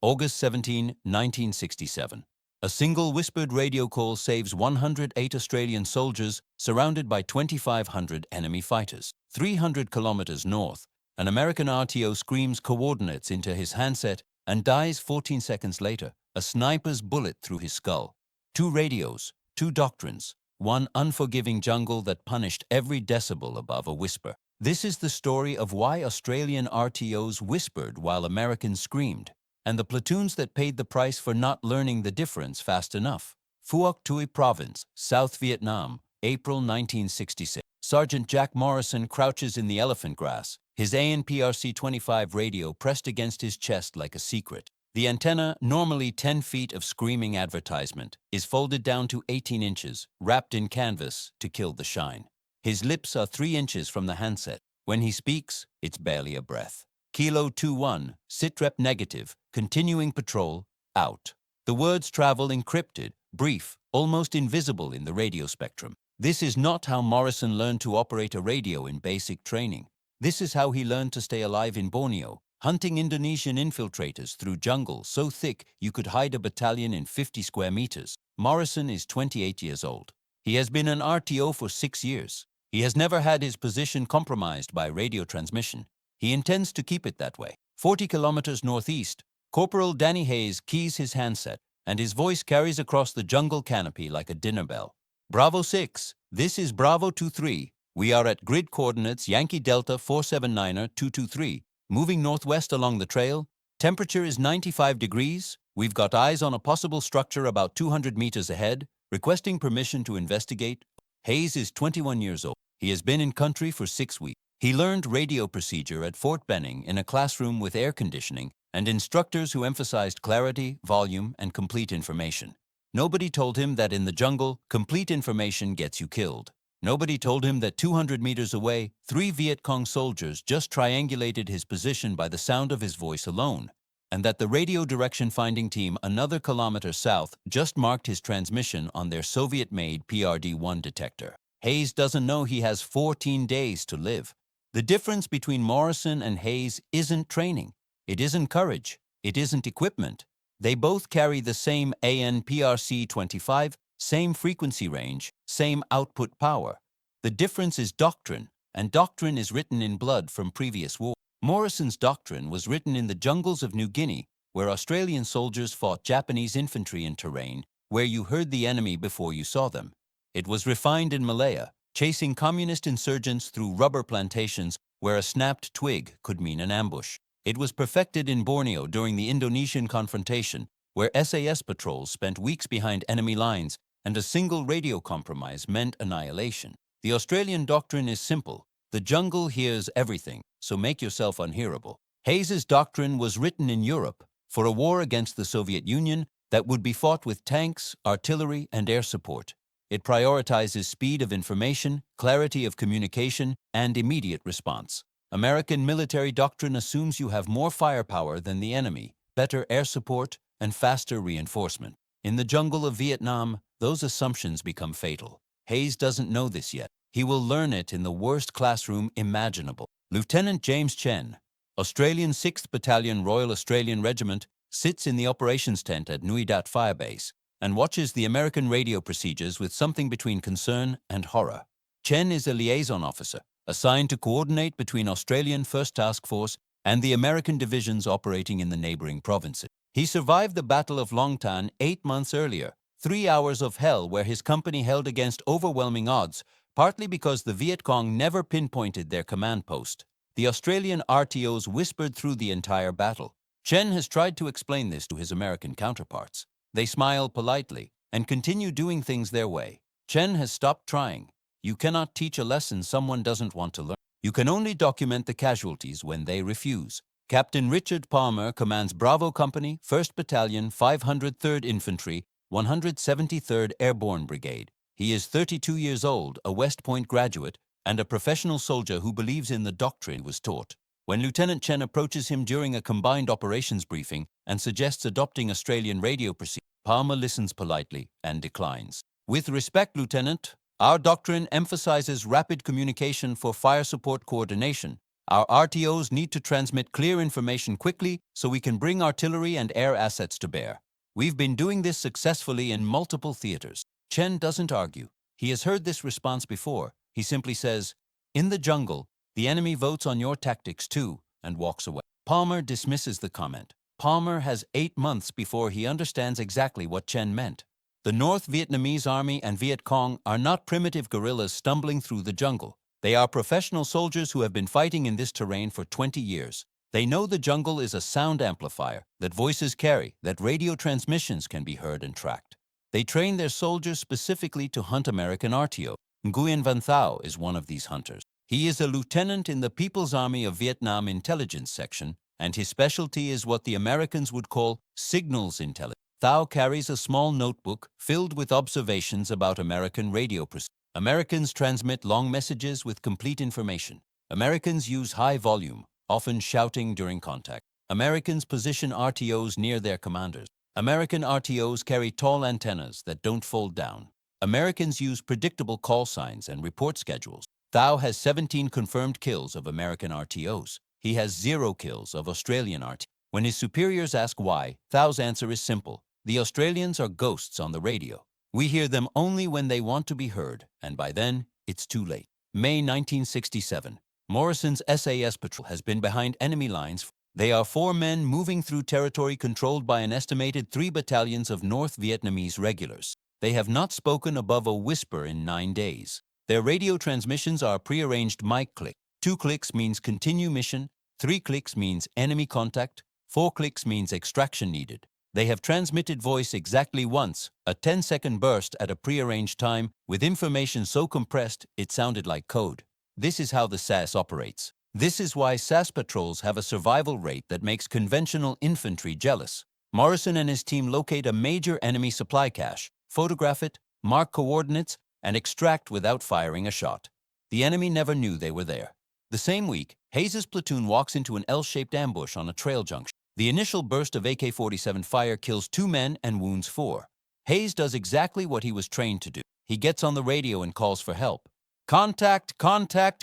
August 17, 1967. A single whispered radio call saves 108 Australian soldiers surrounded by 2,500 enemy fighters. 300 kilometers north, an American RTO screams coordinates into his handset and dies 14 seconds later, a sniper's bullet through his skull. 2 radios, 2 doctrines, one unforgiving jungle that punished every decibel above a whisper. This is the story of why Australian RTOs whispered while Americans screamed, and the platoons that paid the price for not learning the difference fast enough. Phuoc Tuy Province, South Vietnam, April 1966. Sergeant Jack Morrison crouches in the elephant grass, his ANPRC-25 radio pressed against his chest like a secret. The antenna, normally 10 feet of screaming advertisement, is folded down to 18 inches, wrapped in canvas to kill the shine. His lips are 3 inches from the handset. When he speaks, it's barely a breath. Kilo 21, sitrep negative, continuing patrol, out. The words travel encrypted, brief, almost invisible in the radio spectrum. This is not how Morrison learned to operate a radio in basic training. This is how he learned to stay alive in Borneo, hunting Indonesian infiltrators through jungle so thick you could hide a battalion in 50 square meters. Morrison is 28 years old. He has been an RTO for 6 years. He has never had his position compromised by radio transmission. He intends to keep it that way. 40 kilometers northeast, Corporal Danny Hayes keys his handset, and his voice carries across the jungle canopy like a dinner bell. Bravo 6, this is Bravo 23. We are at grid coordinates Yankee Delta 479er 223, moving northwest along the trail. Temperature is 95 degrees. We've got eyes on a possible structure about 200 meters ahead, requesting permission to investigate. Hayes is 21 years old. He has been in country for 6 weeks. He learned radio procedure at Fort Benning in a classroom with air conditioning and instructors who emphasized clarity, volume, and complete information. Nobody told him that in the jungle, complete information gets you killed. Nobody told him that 200 meters away, 3 Viet Cong soldiers just triangulated his position by the sound of his voice alone, and that the radio direction finding team another kilometer south just marked his transmission on their Soviet-made PRD-1 detector. Hayes doesn't know he has 14 days to live. The difference between Morrison and Hayes isn't training. It isn't courage. It isn't equipment. They both carry the same ANPRC-25, same frequency range, same output power. The difference is doctrine, and doctrine is written in blood from previous wars. Morrison's doctrine was written in the jungles of New Guinea, where Australian soldiers fought Japanese infantry in terrain where you heard the enemy before you saw them. It was refined in Malaya, chasing communist insurgents through rubber plantations where a snapped twig could mean an ambush. It was perfected in Borneo during the Indonesian confrontation, where SAS patrols spent weeks behind enemy lines and a single radio compromise meant annihilation. The Australian doctrine is simple. The jungle hears everything, so make yourself unhearable. Hayes's doctrine was written in Europe for a war against the Soviet Union that would be fought with tanks, artillery, and air support. It prioritizes speed of information, clarity of communication, and immediate response. American military doctrine assumes you have more firepower than the enemy, better air support, and faster reinforcement. In the jungle of Vietnam, those assumptions become fatal. Hayes doesn't know this yet. He will learn it in the worst classroom imaginable. Lieutenant James Chen, Australian 6th Battalion Royal Australian Regiment, sits in the operations tent at Nui Dat Fire Base and watches the American radio procedures with something between concern and horror. Chen is a liaison officer, assigned to coordinate between Australian 1st Task Force and the American divisions operating in the neighboring provinces. He survived the Battle of Long Tan 8 months earlier, 3 hours of hell where his company held against overwhelming odds, partly because the Viet Cong never pinpointed their command post. The Australian RTOs whispered through the entire battle. Chen has tried to explain this to his American counterparts. They smile politely and continue doing things their way. Chen has stopped trying. You cannot teach a lesson someone doesn't want to learn. You can only document the casualties when they refuse. Captain Richard Palmer commands Bravo Company, 1st Battalion, 503rd Infantry, 173rd Airborne Brigade. He is 32 years old, a West Point graduate, and a professional soldier who believes in the doctrine he was taught. When Lieutenant Chen approaches him during a combined operations briefing and suggests adopting Australian radio procedure, Palmer listens politely and declines. With respect, Lieutenant, our doctrine emphasizes rapid communication for fire support coordination, Our RTOs need to transmit clear information quickly so we can bring artillery and air assets to bear. We've been doing this successfully in multiple theaters. Chen doesn't argue. He has heard this response before. He simply says, "In the jungle, the enemy votes on your tactics too," and walks away. Palmer dismisses the comment. Palmer has 8 months before he understands exactly what Chen meant. The North Vietnamese Army and Viet Cong are not primitive guerrillas stumbling through the jungle. They are professional soldiers who have been fighting in this terrain for 20 years. They know the jungle is a sound amplifier, that voices carry, that radio transmissions can be heard and tracked. They train their soldiers specifically to hunt American RTO. Nguyen Van Thao is one of these hunters. He is a lieutenant in the People's Army of Vietnam Intelligence Section, and his specialty is what the Americans would call signals intelligence. Thao carries a small notebook filled with observations about American radio procedures. Americans transmit long messages with complete information. Americans use high volume, often shouting during contact. Americans position RTOs near their commanders. American RTOs carry tall antennas that don't fold down. Americans use predictable call signs and report schedules. Thao has 17 confirmed kills of American RTOs. He has 0 kills of Australian RTOs. When his superiors ask why, Thao's answer is simple. The Australians are ghosts on the radio. We hear them only when they want to be heard, and by then, it's too late. May 1967. Morrison's SAS patrol has been behind enemy lines. They are 4 men moving through territory controlled by an estimated 3 battalions of North Vietnamese regulars. They have not spoken above a whisper in 9 days. Their radio transmissions are prearranged mic click. 2 clicks means continue mission, 3 clicks means enemy contact, 4 clicks means extraction needed. They have transmitted voice exactly once, a 10-second burst at a prearranged time, with information so compressed it sounded like code. This is how the SAS operates. This is why SAS patrols have a survival rate that makes conventional infantry jealous. Morrison and his team locate a major enemy supply cache, photograph it, mark coordinates, and extract without firing a shot. The enemy never knew they were there. The same week, Hayes's platoon walks into an L-shaped ambush on a trail junction. The initial burst of AK-47 fire kills 2 men and wounds 4. Hayes does exactly what he was trained to do. He gets on the radio and calls for help. Contact,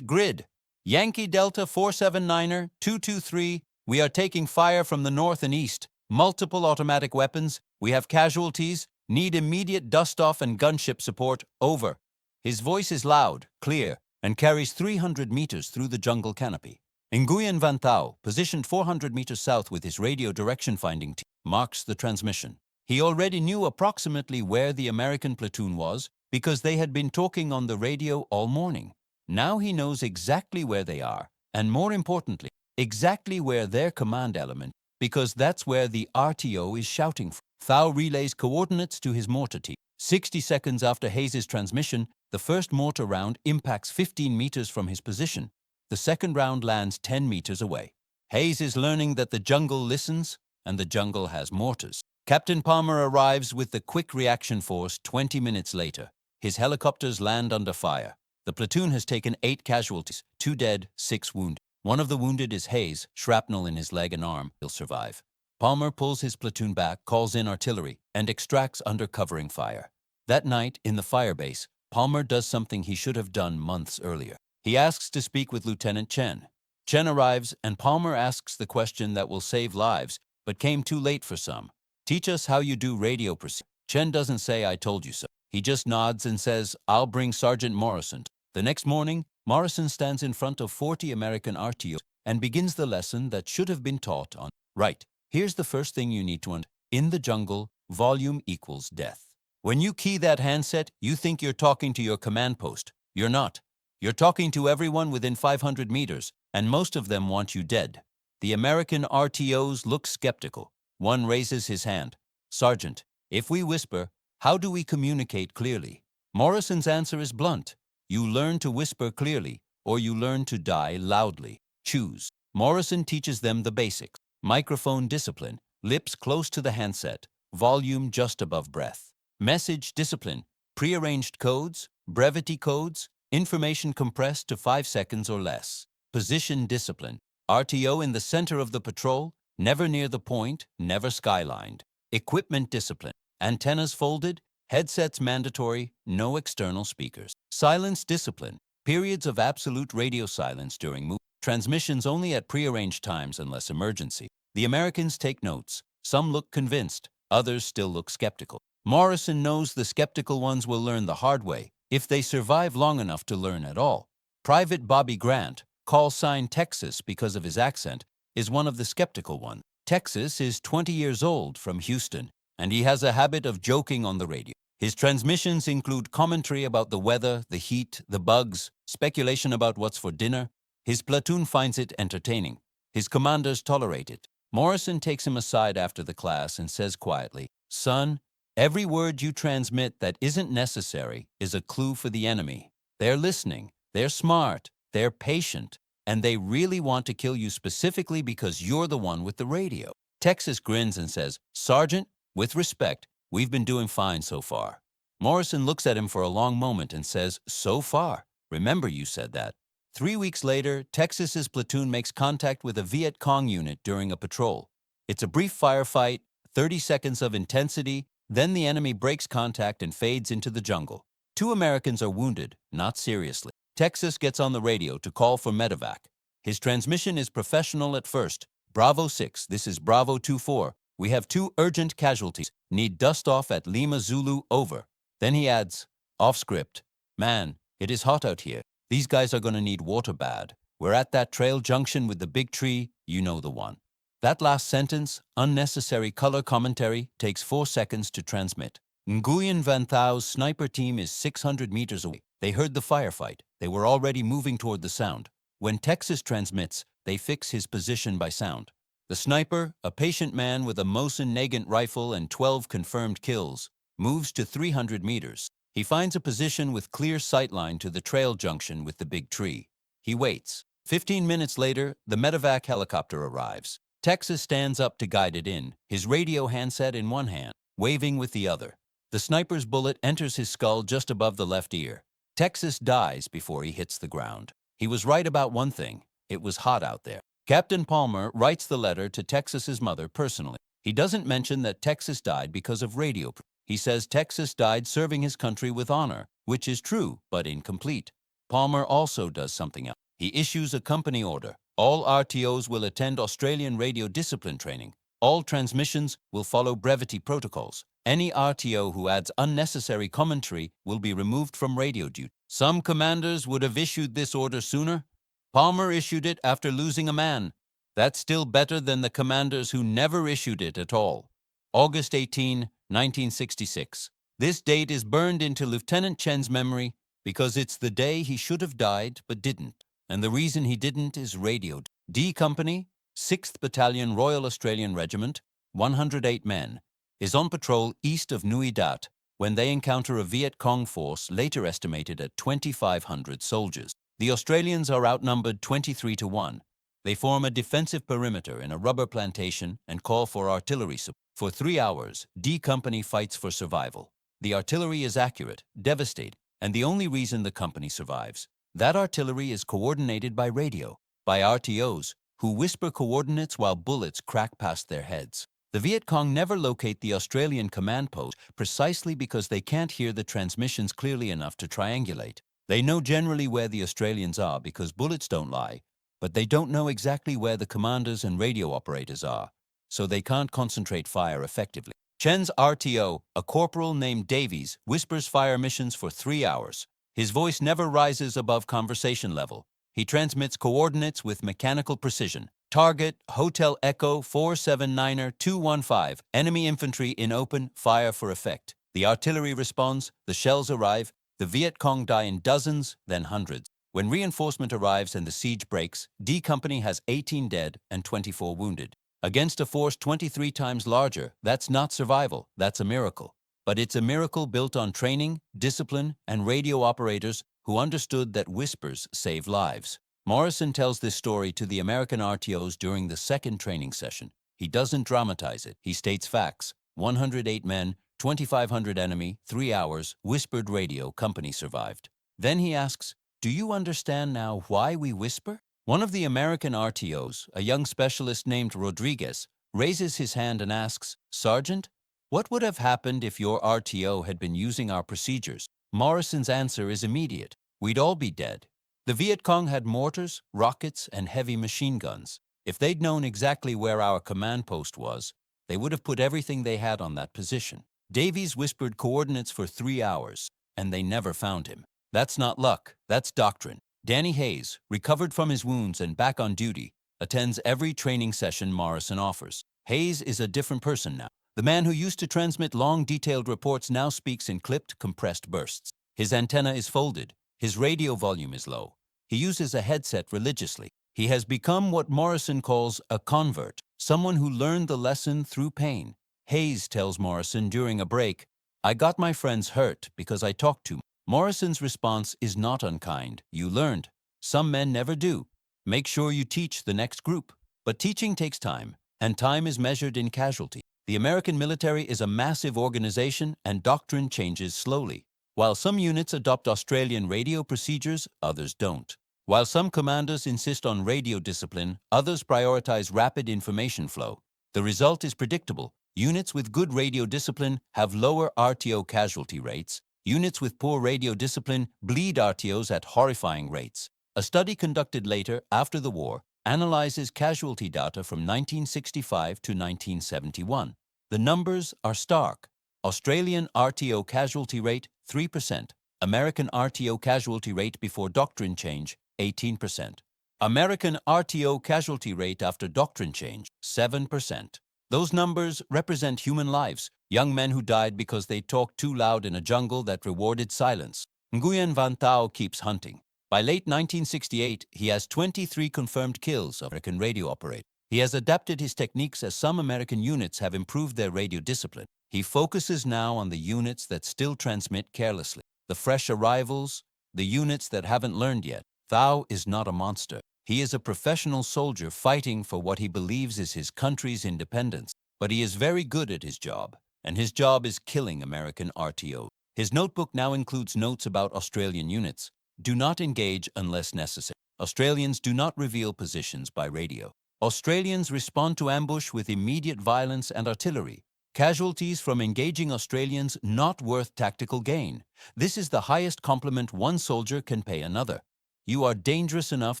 grid. Yankee Delta 479er, 223. We are taking fire from the north and east. Multiple automatic weapons. We have casualties. Need immediate dust-off and gunship support. Over. His voice is loud, clear, and carries 300 meters through the jungle canopy. Nguyen Van Thao, positioned 400 meters south with his radio direction-finding team, marks the transmission. He already knew approximately where the American platoon was because they had been talking on the radio all morning. Now he knows exactly where they are, and more importantly, exactly where their command element, because that's where the RTO is shouting from. Thao relays coordinates to his mortar team. 60 seconds after Hayes's transmission, the first mortar round impacts 15 meters from his position. The second round lands 10 meters away. Hayes is learning that the jungle listens, and the jungle has mortars. Captain Palmer arrives with the quick reaction force 20 minutes later. His helicopters land under fire. The platoon has taken 8 casualties, 2 dead, 6 wounded. One of the wounded is Hayes, shrapnel in his leg and arm. He'll survive. Palmer pulls his platoon back, calls in artillery, and extracts under covering fire. That night, in the firebase, Palmer does something he should have done months earlier. He asks to speak with Lieutenant Chen. Chen arrives, and Palmer asks the question that will save lives, but came too late for some. Teach us how you do radio procedure. Chen doesn't say, I told you so. He just nods and says, I'll bring Sergeant Morrison. The next morning, Morrison stands in front of 40 American RTOs and begins the lesson that should have been taught on. Right, here's the first thing you need to understand. In the jungle, volume equals death. When you key that handset, you think you're talking to your command post. You're not. You're talking to everyone within 500 meters, and most of them want you dead. The American RTOs look skeptical. One raises his hand. Sergeant, if we whisper, how do we communicate clearly? Morrison's answer is blunt. You learn to whisper clearly, or you learn to die loudly. Choose. Morrison teaches them the basics. Microphone discipline, lips close to the handset, volume just above breath. Message discipline, prearranged codes, brevity codes, information compressed to 5 seconds or less. Position discipline, RTO in the center of the patrol, never near the point, never skylined. Equipment discipline, antennas folded, headsets mandatory, no external speakers. Silence discipline, periods of absolute radio silence during movement. Transmissions only at prearranged times unless emergency. The Americans take notes. Some look convinced, others still look skeptical. Morrison knows the skeptical ones will learn the hard way, if they survive long enough to learn at all. Private Bobby Grant, call sign Texas because of his accent, is one of the skeptical ones. Texas is 20 years old from Houston, and he has a habit of joking on the radio. His transmissions include commentary about the weather, the heat, the bugs, speculation about what's for dinner. His platoon finds it entertaining. His commanders tolerate it. Morrison takes him aside after the class and says quietly, "Son, every word you transmit that isn't necessary is a clue for the enemy. They're listening, they're smart, they're patient, and they really want to kill you specifically because you're the one with the radio." Texas grins and says, "Sergeant, with respect, we've been doing fine so far." Morrison looks at him for a long moment and says, "So far? Remember you said that." 3 weeks later, Texas's platoon makes contact with a Viet Cong unit during a patrol. It's a brief firefight, 30 seconds of intensity, then the enemy breaks contact and fades into the jungle. 2 Americans are wounded, not seriously. Texas gets on the radio to call for medevac. His transmission is professional at first. "Bravo 6, this is Bravo 24. We have 2 urgent casualties. Need dust off at Lima Zulu, over." Then he adds, off script, "Man, it is hot out here. These guys are going to need water bad. We're at that trail junction with the big tree, you know the one." That last sentence, unnecessary color commentary, takes 4 seconds to transmit. Nguyen Van Thou's sniper team is 600 meters away. They heard the firefight. They were already moving toward the sound. When Texas transmits, they fix his position by sound. The sniper, a patient man with a Mosin Nagant rifle and 12 confirmed kills, moves to 300 meters. He finds a position with clear sightline to the trail junction with the big tree. He waits. 15 minutes later, the medevac helicopter arrives. Texas stands up to guide it in, his radio handset in one hand, waving with the other. The sniper's bullet enters his skull just above the left ear. Texas dies before he hits the ground. He was right about one thing. It was hot out there. Captain Palmer writes the letter to Texas's mother personally. He doesn't mention that Texas died because of radio. He says Texas died serving his country with honor, which is true, but incomplete. Palmer also does something else. He issues a company order. All RTOs will attend Australian radio discipline training. All transmissions will follow brevity protocols. Any RTO who adds unnecessary commentary will be removed from radio duty. Some commanders would have issued this order sooner. Palmer issued it after losing a man. That's still better than the commanders who never issued it at all. August 18, 1966. This date is burned into Lieutenant Chen's memory because it's the day he should have died but didn't. And the reason he didn't is radioed. D Company, 6th Battalion Royal Australian Regiment, 108 men, is on patrol east of Nui Dat when they encounter a Viet Cong force later estimated at 2,500 soldiers. The Australians are outnumbered 23-1. They form a defensive perimeter in a rubber plantation and call for artillery support. For 3 hours, D Company fights for survival. The artillery is accurate, devastating, and the only reason the company survives. That artillery is coordinated by radio, by RTOs, who whisper coordinates while bullets crack past their heads. The Viet Cong never locate the Australian command post precisely because they can't hear the transmissions clearly enough to triangulate. They know generally where the Australians are because bullets don't lie, but they don't know exactly where the commanders and radio operators are, so they can't concentrate fire effectively. Chen's RTO, a corporal named Davies, whispers fire missions for 3 hours. His voice never rises above conversation level. He transmits coordinates with mechanical precision. Target, Hotel Echo 479er 215. Enemy infantry in open, fire for effect. The artillery responds, the shells arrive. The Viet Cong die in dozens, then hundreds. When reinforcement arrives and the siege breaks, D Company has 18 dead and 24 wounded. Against a force 23 times larger, that's not survival, that's a miracle. But it's a miracle built on training, discipline, and radio operators who understood that whispers save lives. Morrison tells this story to the American RTOs during the second training session. He doesn't dramatize it. He states facts. 108 men, 2,500 enemy, 3 hours, whispered radio, company survived. Then he asks, "Do you understand now why we whisper?" One of the American RTOs, a young specialist named Rodriguez, raises his hand and asks, "Sergeant, what would have happened if your RTO had been using our procedures?" Morrison's answer is immediate. "We'd all be dead. The Viet Cong had mortars, rockets, and heavy machine guns. If they'd known exactly where our command post was, they would have put everything they had on that position. Davies whispered coordinates for 3 hours, and they never found him. That's not luck, that's doctrine. Danny Hayes, recovered from his wounds and back on duty, attends every training session Morrison offers. Hayes is a different person now. The man who used to transmit long, detailed reports now speaks in clipped, compressed bursts. His antenna is folded. His radio volume is low. He uses a headset religiously. He has become what Morrison calls a convert, someone who learned the lesson through pain. Hayes tells Morrison during a break, "I got my friends hurt because I talked too much." Morrison's response is not unkind. "You learned. Some men never do. Make sure you teach the next group." But teaching takes time, and time is measured in casualty. The American military is a massive organization, and doctrine changes slowly. While some units adopt Australian radio procedures, others don't. While some commanders insist on radio discipline, others prioritize rapid information flow. The result is predictable. Units with good radio discipline have lower RTO casualty rates. Units with poor radio discipline bleed RTOs at horrifying rates. A study conducted later, after the war, analyzes casualty data from 1965 to 1971. The numbers are stark. Australian RTO casualty rate, 3%. American RTO casualty rate before doctrine change, 18%. American RTO casualty rate after doctrine change, 7%. Those numbers represent human lives, young men who died because they talked too loud in a jungle that rewarded silence. Nguyen Van Thao keeps hunting. By late 1968, he has 23 confirmed kills of American radio operators. He has adapted his techniques as some American units have improved their radio discipline. He focuses now on the units that still transmit carelessly, the fresh arrivals, the units that haven't learned yet. Thao is not a monster. He is a professional soldier fighting for what he believes is his country's independence. But he is very good at his job, and his job is killing American RTO. His notebook now includes notes about Australian units. Do not engage unless necessary. Australians do not reveal positions by radio. Australians respond to ambush with immediate violence and artillery. Casualties from engaging Australians not worth tactical gain. This is the highest compliment one soldier can pay another. You are dangerous enough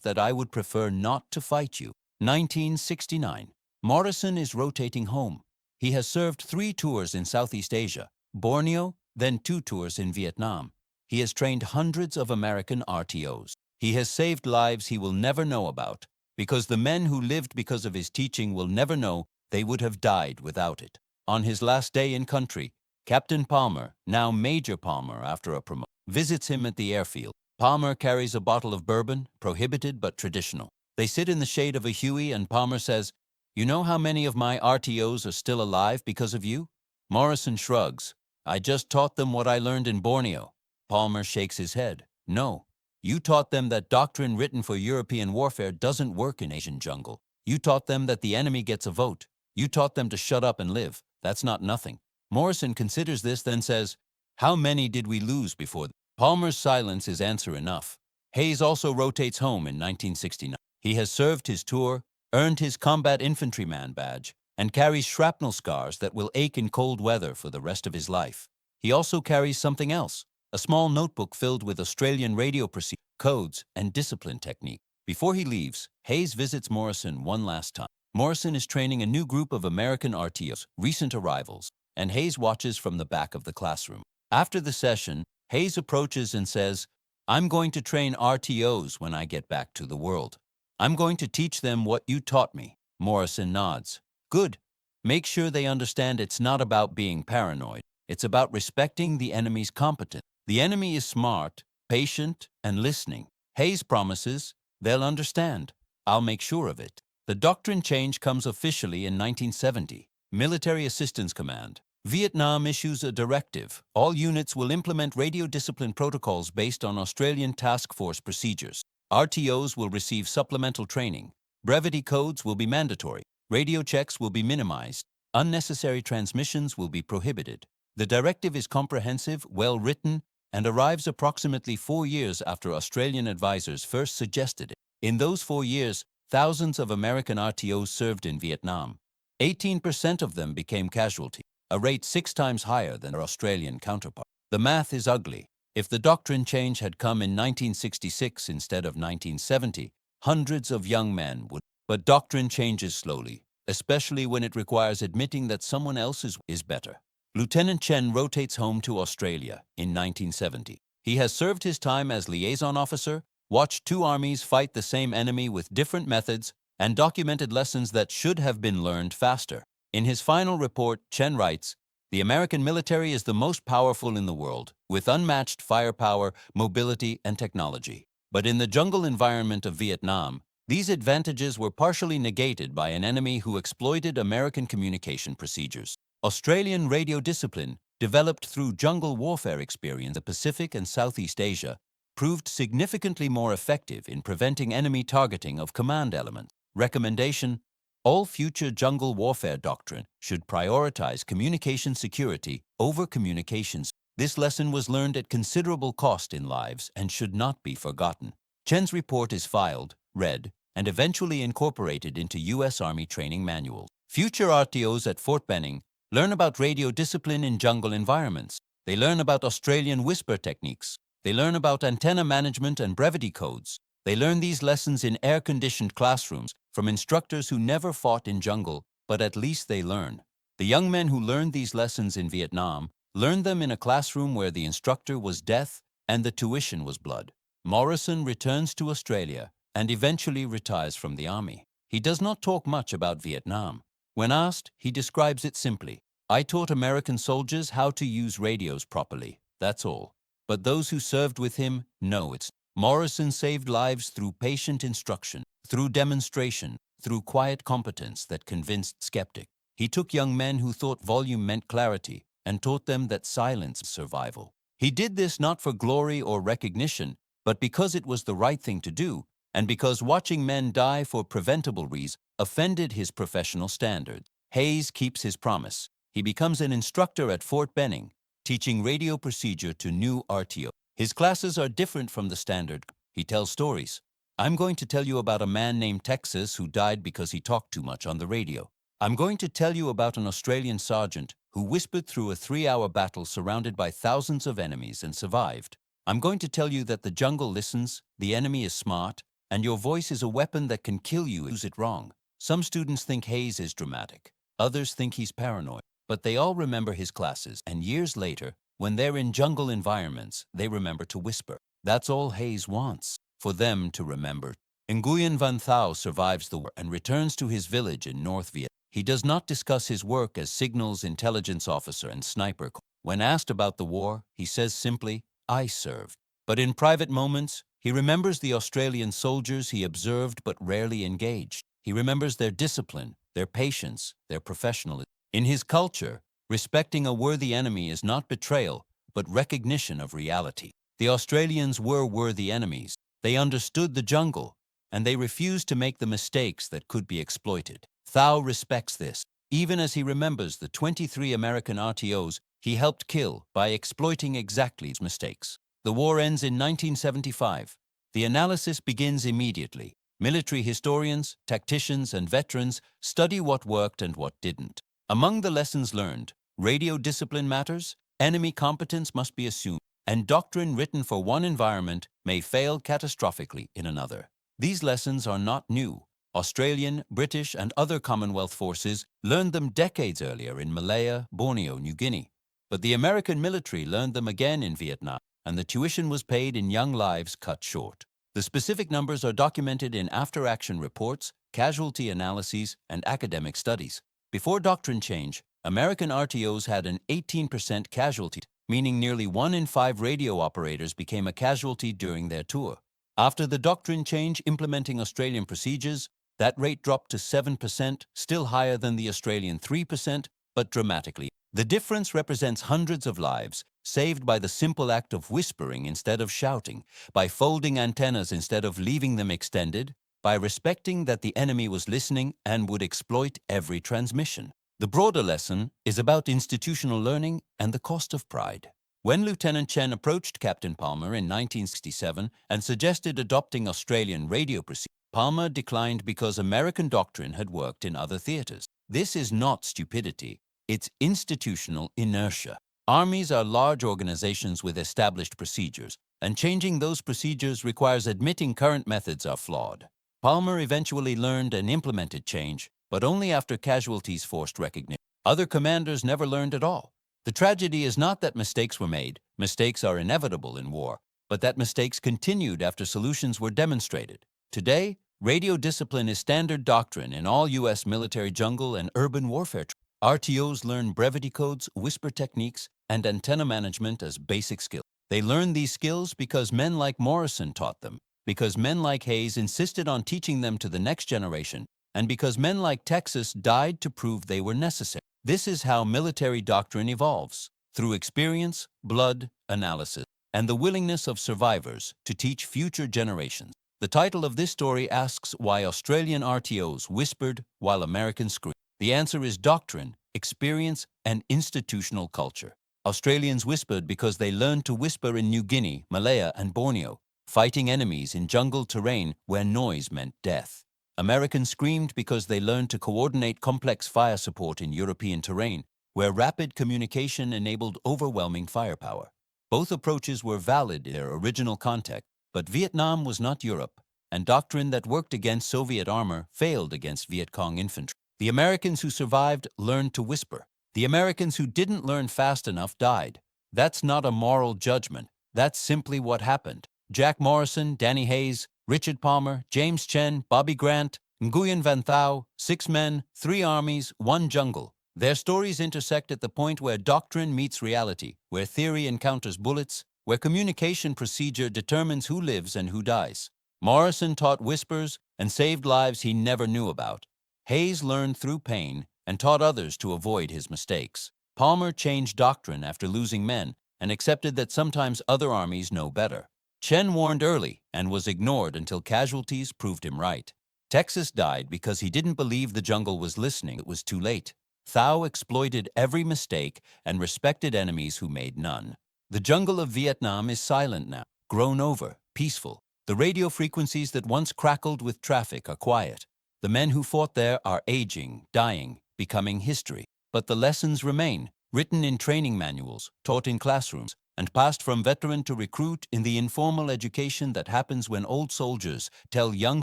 that I would prefer not to fight you. 1969. Morrison is rotating home. He has served 3 tours in Southeast Asia, Borneo, then 2 tours in Vietnam. He has trained hundreds of American RTOs. He has saved lives he will never know about, because the men who lived because of his teaching will never know they would have died without it. On his last day in country, Captain Palmer, now Major Palmer after a promotion, visits him at the airfield. Palmer carries a bottle of bourbon, prohibited but traditional. They sit in the shade of a Huey and Palmer says, "You know how many of my RTOs are still alive because of you?" Morrison shrugs. "I just taught them what I learned in Borneo." Palmer shakes his head. "No, you taught them that doctrine written for European warfare doesn't work in Asian jungle. You taught them that the enemy gets a vote. You taught them to shut up and live. That's not nothing." Morrison considers this, then says, "How many did we lose before that?" Palmer's silence is answer enough. Hayes also rotates home in 1969. He has served his tour, earned his Combat Infantryman badge, and carries shrapnel scars that will ache in cold weather for the rest of his life. He also carries something else, a small notebook filled with Australian radio procedures, codes, and discipline technique. Before he leaves, Hayes visits Morrison one last time. Morrison is training a new group of American RTOs, recent arrivals, and Hayes watches from the back of the classroom. After the session, Hayes approaches and says, "I'm going to train RTOs when I get back to the world. I'm going to teach them what you taught me." Morrison nods. "Good. Make sure they understand it's not about being paranoid. It's about respecting the enemy's competence. The enemy is smart, patient, and listening." Hayes promises, "They'll understand. I'll make sure of it." The doctrine change comes officially in 1970. Military Assistance Command. Vietnam issues a directive. All units will implement radio discipline protocols based on Australian Task Force procedures. RTOs will receive supplemental training. Brevity codes will be mandatory. Radio checks will be minimized. Unnecessary transmissions will be prohibited. The directive is comprehensive, well-written, and arrives approximately 4 years after Australian advisors first suggested it. In those 4 years, thousands of American RTOs served in Vietnam. 18% of them became casualties, a rate 6 times higher than their Australian counterpart. The math is ugly. If the doctrine change had come in 1966 instead of 1970, hundreds of young men would. But doctrine changes slowly, especially when it requires admitting that someone else is better. Lieutenant Chen rotates home to Australia in 1970. He has served his time as liaison officer, watched two armies fight the same enemy with different methods, and documented lessons that should have been learned faster. In his final report, Chen writes, "The American military is the most powerful in the world, with unmatched firepower, mobility, and technology. But in the jungle environment of Vietnam, these advantages were partially negated by an enemy who exploited American communication procedures. Australian radio discipline, developed through jungle warfare experience in the Pacific and Southeast Asia, proved significantly more effective in preventing enemy targeting of command elements. Recommendation: all future jungle warfare doctrine should prioritize communication security over communications. This lesson was learned at considerable cost in lives and should not be forgotten." Chen's report is filed, read, and eventually incorporated into U.S. Army training manuals. Future RTOs at Fort Benning learn about radio discipline in jungle environments. They learn about Australian whisper techniques. They learn about antenna management and brevity codes. They learn these lessons in air-conditioned classrooms from instructors who never fought in jungle, but at least they learn. The young men who learned these lessons in Vietnam learned them in a classroom where the instructor was death and the tuition was blood. Morrison returns to Australia and eventually retires from the army. He does not talk much about Vietnam. When asked, he describes it simply: "I taught American soldiers how to use radios properly, that's all. But those who served with him know it's." Morrison saved lives through patient instruction, through demonstration, through quiet competence that convinced skeptics. He took young men who thought volume meant clarity and taught them that silence is survival. He did this not for glory or recognition, but because it was the right thing to do, and because watching men die for preventable reasons offended his professional standards. Hayes keeps his promise. He becomes an instructor at Fort Benning, teaching radio procedure to new RTO. His classes are different from the standard. He tells stories. "I'm going to tell you about a man named Texas who died because he talked too much on the radio. I'm going to tell you about an Australian sergeant who whispered through a 3-hour battle surrounded by thousands of enemies and survived. I'm going to tell you that the jungle listens, the enemy is smart, and your voice is a weapon that can kill you if you use it wrong." Some students think Hayes is dramatic. Others think he's paranoid. But they all remember his classes, and years later, when they're in jungle environments, they remember to whisper. That's all Hayes wants, for them to remember. Nguyen Van Thao survives the war and returns to his village in North Vietnam. He does not discuss his work as signals intelligence officer and sniper. When asked about the war, he says simply, "I served." But in private moments, he remembers the Australian soldiers he observed but rarely engaged. He remembers their discipline, their patience, their professionalism. In his culture, respecting a worthy enemy is not betrayal, but recognition of reality. The Australians were worthy enemies. They understood the jungle, and they refused to make the mistakes that could be exploited. Thao respects this, even as he remembers the 23 American RTOs he helped kill by exploiting exactly his mistakes. The war ends in 1975. The analysis begins immediately. Military historians, tacticians, and veterans study what worked and what didn't. Among the lessons learned, radio discipline matters, enemy competence must be assumed, and doctrine written for one environment may fail catastrophically in another. These lessons are not new. Australian, British, and other Commonwealth forces learned them decades earlier in Malaya, Borneo, New Guinea. But the American military learned them again in Vietnam, and the tuition was paid in young lives cut short. The specific numbers are documented in after-action reports, casualty analyses, and academic studies. Before doctrine change, American RTOs had an 18% casualty, meaning nearly 1 in 5 radio operators became a casualty during their tour. After the doctrine change implementing Australian procedures, that rate dropped to 7%, still higher than the Australian 3%, but dramatically. The difference represents hundreds of lives, saved by the simple act of whispering instead of shouting, by folding antennas instead of leaving them extended, by respecting that the enemy was listening and would exploit every transmission. The broader lesson is about institutional learning and the cost of pride. When Lieutenant Chen approached Captain Palmer in 1967 and suggested adopting Australian radio procedure, Palmer declined because American doctrine had worked in other theaters. This is not stupidity, it's institutional inertia. Armies are large organizations with established procedures, and changing those procedures requires admitting current methods are flawed. Palmer eventually learned and implemented change, but only after casualties forced recognition. Other commanders never learned at all. The tragedy is not that mistakes were made, mistakes are inevitable in war, but that mistakes continued after solutions were demonstrated. Today, radio discipline is standard doctrine in all U.S. military jungle and urban warfare. RTOs learn brevity codes, whisper techniques, and antenna management as basic skills. They learn these skills because men like Morrison taught them, because men like Hayes insisted on teaching them to the next generation, and because men like Texas died to prove they were necessary. This is how military doctrine evolves, through experience, blood, analysis, and the willingness of survivors to teach future generations. The title of this story asks why Australian RTOs whispered while Americans screamed. The answer is doctrine, experience, and institutional culture. Australians whispered because they learned to whisper in New Guinea, Malaya, and Borneo, fighting enemies in jungle terrain where noise meant death. Americans screamed because they learned to coordinate complex fire support in European terrain, where rapid communication enabled overwhelming firepower. Both approaches were valid in their original context, but Vietnam was not Europe, and doctrine that worked against Soviet armor failed against Viet Cong infantry. The Americans who survived learned to whisper. The Americans who didn't learn fast enough died. That's not a moral judgment. That's simply what happened. Jack Morrison, Danny Hayes, Richard Palmer, James Chen, Bobby Grant, Nguyen Van Thao, 6 men, 3 armies, 1 jungle. Their stories intersect at the point where doctrine meets reality, where theory encounters bullets, where communication procedure determines who lives and who dies. Morrison taught whispers and saved lives he never knew about. Hayes learned through pain and taught others to avoid his mistakes. Palmer changed doctrine after losing men and accepted that sometimes other armies know better. Chen warned early and was ignored until casualties proved him right. Texas died because he didn't believe the jungle was listening. It was too late. Thao exploited every mistake and respected enemies who made none. The jungle of Vietnam is silent now, grown over, peaceful. The radio frequencies that once crackled with traffic are quiet. The men who fought there are aging, dying, becoming history. But the lessons remain, written in training manuals, taught in classrooms, and passed from veteran to recruit in the informal education that happens when old soldiers tell young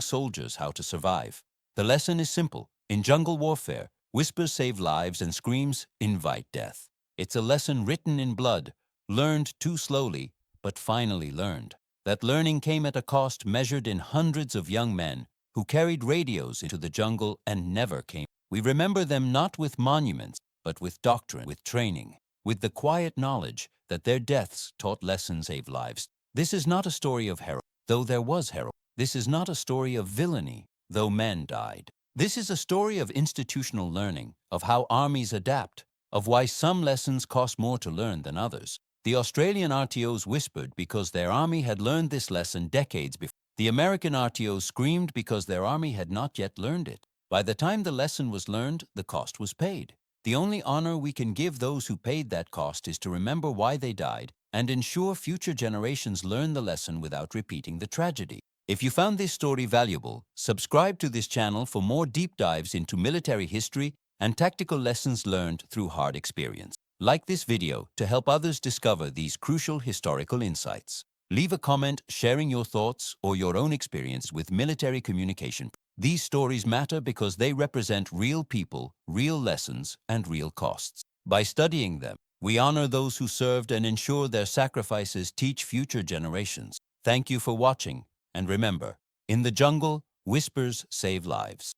soldiers how to survive. The lesson is simple. In jungle warfare, whispers save lives and screams invite death. It's a lesson written in blood, learned too slowly, but finally learned. That learning came at a cost measured in hundreds of young men who carried radios into the jungle and never came. We remember them not with monuments, but with doctrine, with training, with the quiet knowledge that their deaths taught lessons save lives. This is not a story of heroism, though there was heroism. This is not a story of villainy, though men died. This is a story of institutional learning, of how armies adapt, of why some lessons cost more to learn than others. The Australian RTOs whispered because their army had learned this lesson decades before. The American RTOs screamed because their army had not yet learned it. By the time the lesson was learned, the cost was paid. The only honor we can give those who paid that cost is to remember why they died and ensure future generations learn the lesson without repeating the tragedy. If you found this story valuable, subscribe to this channel for more deep dives into military history and tactical lessons learned through hard experience. Like this video to help others discover these crucial historical insights. Leave a comment sharing your thoughts or your own experience with military communication. These stories matter because they represent real people, real lessons, and real costs. By studying them, we honor those who served and ensure their sacrifices teach future generations. Thank you for watching, and remember, in the jungle, whispers save lives.